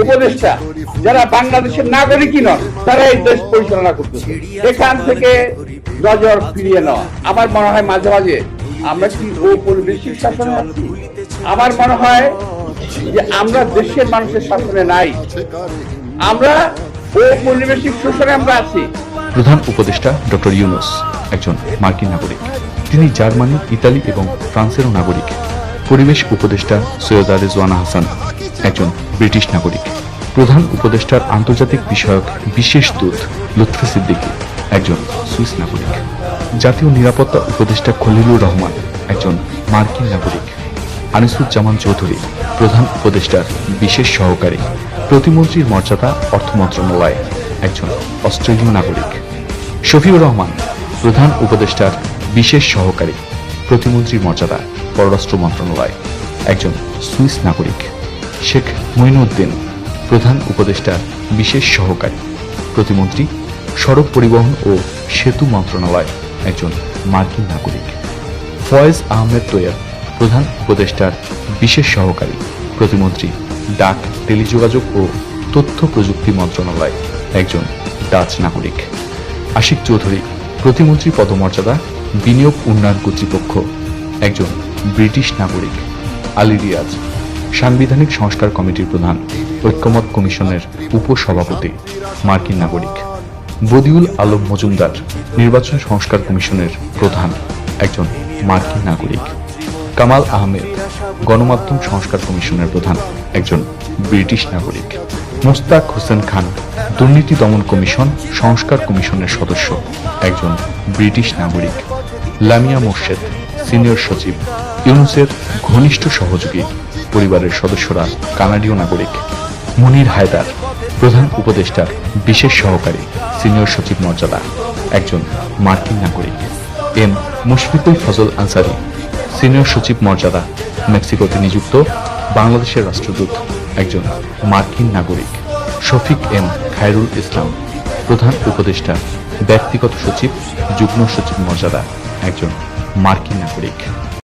উপদেষ্টা যারা বাংলাদেশের নাগরিকই নন, তারা এই দেশ পরিচালনা করতেছে। এখান থেকে নজর ফিরিয়ে নেওয়া। আমার মনে হয় মাঝে মাঝে আমরা কি ঔপনিবেশিক শাসনে আছি। আমার মনে হয় যে আমরা দেশের মানুষের শাসনে নাই, আমরা ঔপনিবেশিক শাসনে আমরা আছি। প্রধান উপদেষ্টা ডক্টর ইউনূস একজন মার্কিন নাগরিক। তিনি জার্মানি, ইতালি এবং ফ্রান্সেরও নাগরিক। পরিবেশ উপদেষ্টা সৈয়দা রেজওয়ানা হাসান একজন ব্রিটিশ নাগরিক। প্রধান উপদেষ্টার আন্তর্জাতিক বিষয়ক বিশেষ দূত লুৎফি সিদ্দিকী একজন সুইস নাগরিক। জাতীয় নিরাপত্তা উপদেষ্টা খলিলুর রহমান একজন মার্কিন নাগরিক। আনিসুজ্জামান চৌধুরী প্রধান উপদেষ্টার বিশেষ সহকারী। প্রতিমন্ত্রীর মর্যাদা অর্থ মন্ত্রণালয় একজন অস্ট্রেলীয় নাগরিক। শফিউর রহমান প্রধান উপদেষ্টার বিশেষ সহকারী। প্রতিমন্ত্রীর মর্যাদা পররাষ্ট্র মন্ত্রণালয় একজন সুইস নাগরিক। শেখ মঈনুদ্দিন প্রধান উপদেষ্টার বিশেষ সহকারী। প্রতিমন্ত্রী সড়ক পরিবহন ও সেতু মন্ত্রণালয় একজন মার্কিন নাগরিক। ফয়েজ আহমেদ তোয়াব প্রধান উপদেষ্টার বিশেষ সহকারী। প্রতিমন্ত্রী ডাক, টেলিযোগাযোগ ও তথ্য প্রযুক্তি মন্ত্রণালয় একজন ডাচ নাগরিক। আশিক চৌধুরী প্রতিমন্ত্রী পদমর্যাদা বিনিয়োগ উন্নয়ন কর্তৃপক্ষ একজন ব্রিটিশ নাগরিক। আলী রিয়াজ সাংবিধানিক সংস্কার কমিটির প্রধান, ঐক্যমত কমিশনের উপসভাপতি মার্কিন নাগরিক। বদিউল আলম মজুমদার নির্বাচন সংস্কার কমিশনের প্রধান একজন মার্কিন নাগরিক। কামাল আহমেদ গণমাধ্যম সংস্কার কমিশনের প্রধান একজন ব্রিটিশ নাগরিক। মোস্তাক হোসেন খান দুর্নীতি দমন কমিশন সংস্কার কমিশনের সদস্য একজন ব্রিটিশ নাগরিক। লামিয়া মোর্শেদ সিনিয়র সচিব, ইউনূসের ঘনিষ্ঠ সহযোগী, পরিবারের সদস্যরা কানাডীয় নাগরিক। মুনির হায়দার প্রধান উপদেষ্টার বিশেষ সহকারী, সিনিয়র সচিব মর্যাদা একজন মার্কিন নাগরিক। এম মুশফিকুল ফজল আনসারী সিনিয়র সচিব মর্যাদা, মেক্সিকোতে নিযুক্ত বাংলাদেশের রাষ্ট্রদূত একজন মার্কিন নাগরিক। শফিক এম খায়রুল ইসলাম প্রধান উপদেষ্টা ব্যক্তিগত সচিব, যুগ্ম সচিব মর্যাদা একজন মার্কিন নাগরিক।